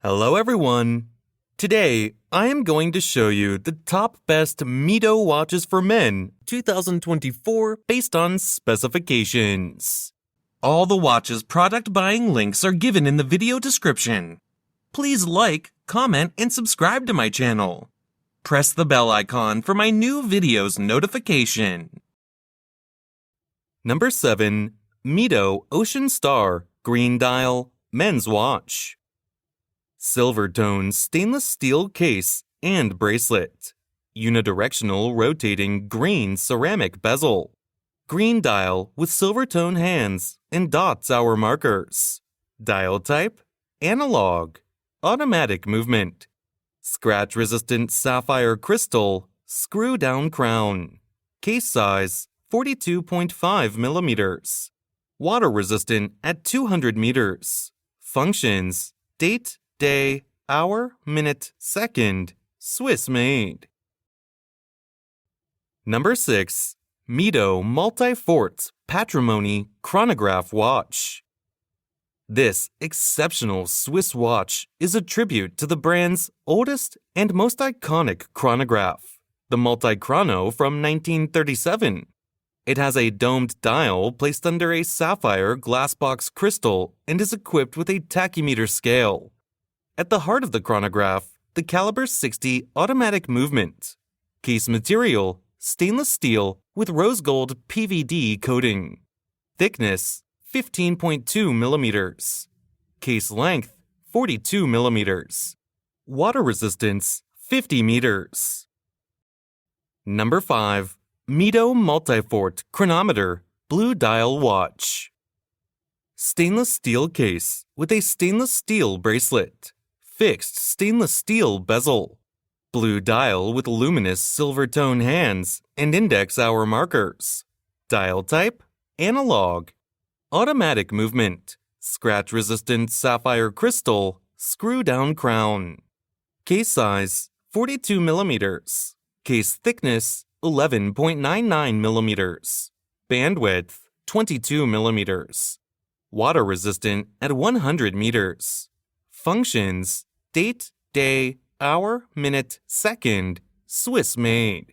Hello everyone! Today, I am going to show you the top best Mido watches for men 2024 based on specifications. All the watches product buying links are given in the video description. Please like, comment, and subscribe to my channel. Press the bell icon for my new videos notification. Number 7. Mido Ocean Star Green Dial Men's Watch. Silver tone stainless steel case and bracelet. Unidirectional rotating green ceramic bezel. Green dial with silver tone hands and dots hour markers. Dial type, analog. Automatic movement. Scratch resistant sapphire crystal, screw down crown. Case size 42.5 millimeters. Water resistant at 200 meters. Functions, date, day, hour, minute, second, Swiss made. Number 6. Mido Multifort Patrimony Chronograph Watch. This exceptional Swiss watch is a tribute to the brand's oldest and most iconic chronograph, the Multichrono from 1937. It has a domed dial placed under a sapphire glassbox crystal and is equipped with a tachymeter scale. At the heart of the chronograph, the caliber 60 automatic movement. Case material, stainless steel with rose gold PVD coating. Thickness, 15.2 millimeters. Case length, 42 millimeters. Water resistance, 50 meters. Number 5. Mido Multifort Chronometer Blue Dial Watch. Stainless steel case with a stainless steel bracelet. Fixed stainless steel bezel. Blue dial with luminous silver tone hands and index hour markers. Dial type, analog. Automatic movement. Scratch resistant sapphire crystal, screw down crown. Case size 42 millimeters. Case thickness 11.99 millimeters. Bandwidth 22 millimeters. Water resistant at 100 meters. Functions, date, day, hour, minute, second, Swiss made.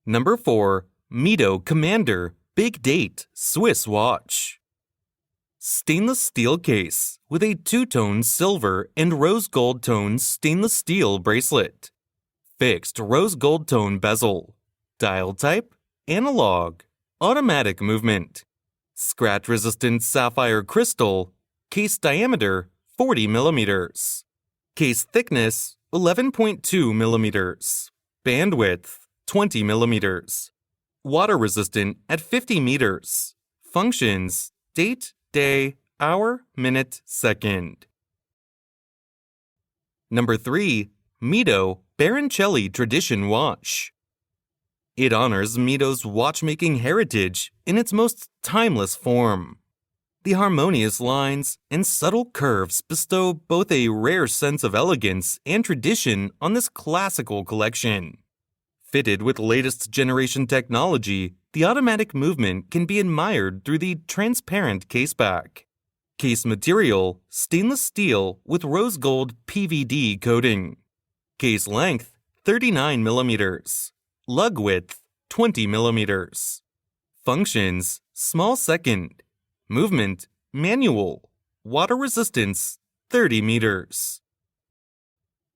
Number 4. Mido Commander Big Date Swiss Watch. Stainless steel case with a two-tone silver and rose gold tone stainless steel bracelet. Fixed rose gold tone bezel. Dial type, analog. Automatic movement. Scratch resistant sapphire crystal. Case diameter 40 millimeters. Case thickness 11.2 millimeters. Bandwidth 20 millimeters. Water resistant at 50 meters. Functions, date, day, hour, minute, second. Number 3. Mido Baroncelli Tradition Watch. It honors Mido's watchmaking heritage in its most timeless form. The harmonious lines and subtle curves bestow both a rare sense of elegance and tradition on this classical collection. Fitted with latest generation technology, the automatic movement can be admired through the transparent caseback. Case material, stainless steel with rose gold PVD coating. Case length, 39 millimeters. Lug width, 20 millimeters. Functions, small second. Movement, manual. Water resistance, 30 meters.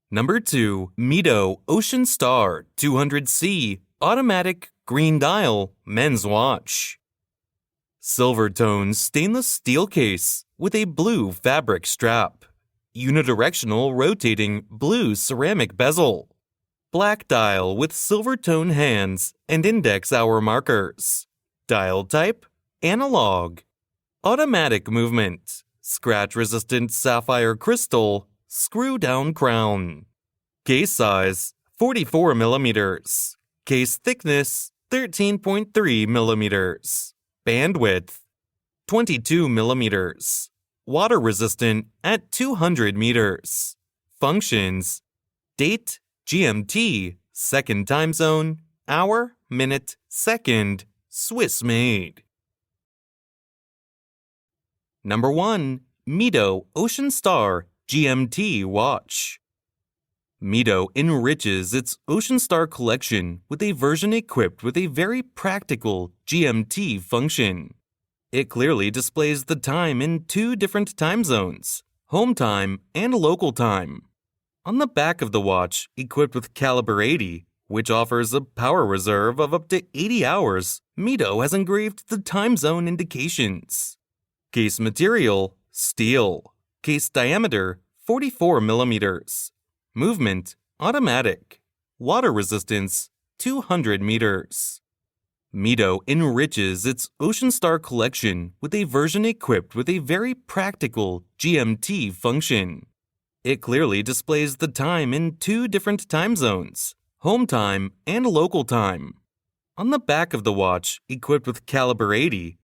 Number 2. Mido Ocean Star 200C Automatic Green Dial Men's Watch. Silver tone stainless steel case with a blue fabric strap. Unidirectional rotating blue ceramic bezel. Black dial with silver tone hands and index hour markers. Dial type, analog. Automatic movement. Scratch resistant sapphire crystal, screw down crown. Case size 44 millimeters. Case thickness 13.3 millimeters. Bandwidth 22 millimeters. Water resistant at 200 meters. Functions, date, GMT, second time zone, hour, minute, second, Swiss made. Number 1. Mido Ocean Star GMT watch. Mido enriches its Ocean Star collection with a version equipped with a very practical GMT function. It clearly displays the time in 2 different time zones, home time and local time. On the back of the watch, equipped with caliber 80, which offers a power reserve of up to 80 hours, Mido has engraved the time zone indications. Case material, steel. Case diameter, 44 millimeters. Movement, automatic. Water resistance, 200 meters. Mido enriches its Ocean Star collection with a version equipped with a very practical GMT function. It clearly displays the time in 2 different time zones, home time and local time. On the back of the watch, equipped with caliber 80,